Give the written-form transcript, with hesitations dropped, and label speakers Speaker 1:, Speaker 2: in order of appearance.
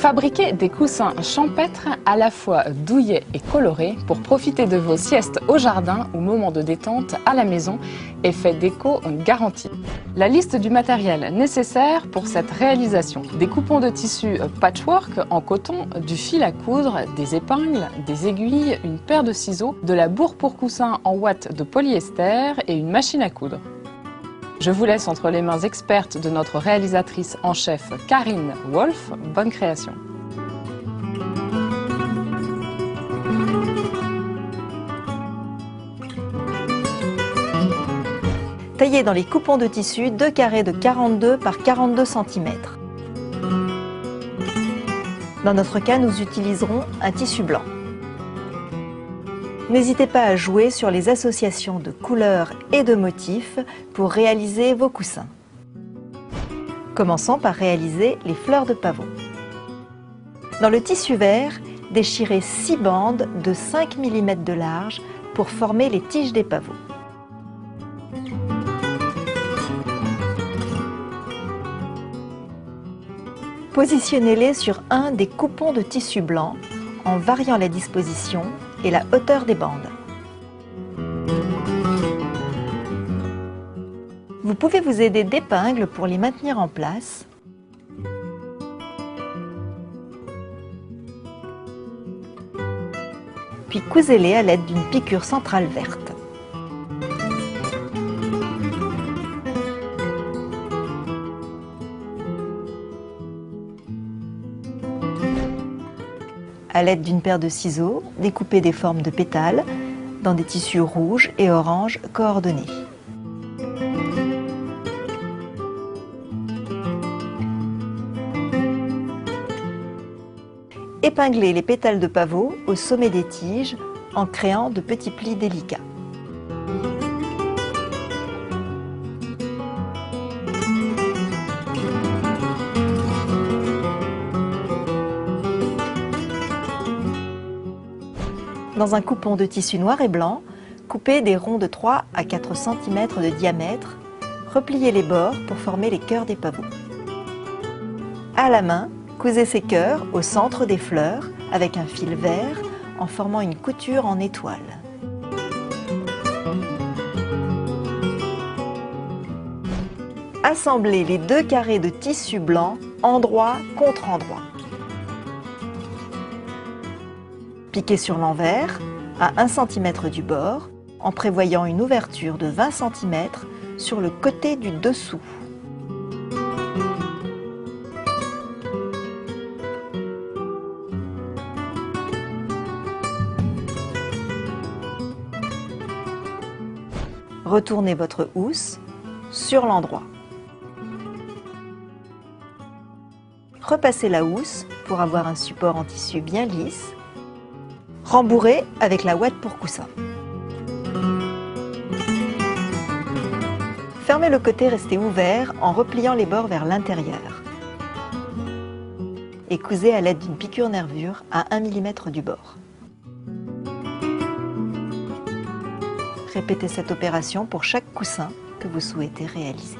Speaker 1: Fabriquez des coussins champêtres à la fois douillets et colorés pour profiter de vos siestes au jardin ou moments de détente à la maison. Effet déco garanti. La liste du matériel nécessaire pour cette réalisation: des coupons de tissu patchwork en coton, du fil à coudre, des épingles, des aiguilles, une paire de ciseaux, de la bourre pour coussin en ouate de polyester et une machine à coudre. Je vous laisse entre les mains expertes de notre réalisatrice en chef Karine Wolf. Bonne création!
Speaker 2: Taillez dans les coupons de tissu 2 carrés de 42 par 42 cm. Dans notre cas, nous utiliserons un tissu blanc. N'hésitez pas à jouer sur les associations de couleurs et de motifs pour réaliser vos coussins. Commençons par réaliser les fleurs de pavot. Dans le tissu vert, déchirez 6 bandes de 5 mm de large pour former les tiges des pavots. Positionnez-les sur un des coupons de tissu blanc en variant la disposition et la hauteur des bandes. Vous pouvez vous aider d'épingles pour les maintenir en place. Puis cousez-les à l'aide d'une piqûre centrale verte. À l'aide d'une paire de ciseaux, découpez des formes de pétales dans des tissus rouges et orange coordonnés. Épinglez les pétales de pavot au sommet des tiges en créant de petits plis délicats. Dans un coupon de tissu noir et blanc, coupez des ronds de 3 à 4 cm de diamètre, repliez les bords pour former les cœurs des pavots. À la main, cousez ces cœurs au centre des fleurs avec un fil vert en formant une couture en étoile. Assemblez les 2 carrés de tissu blanc endroit contre endroit. Piquez sur l'envers à 1 cm du bord en prévoyant une ouverture de 20 cm sur le côté du dessous. Retournez votre housse sur l'endroit. Repassez la housse pour avoir un support en tissu bien lisse. Rembourrez avec la ouate pour coussin. Fermez le côté resté ouvert en repliant les bords vers l'intérieur. Et cousez à l'aide d'une piqûre nervure à 1 mm du bord. Répétez cette opération pour chaque coussin que vous souhaitez réaliser.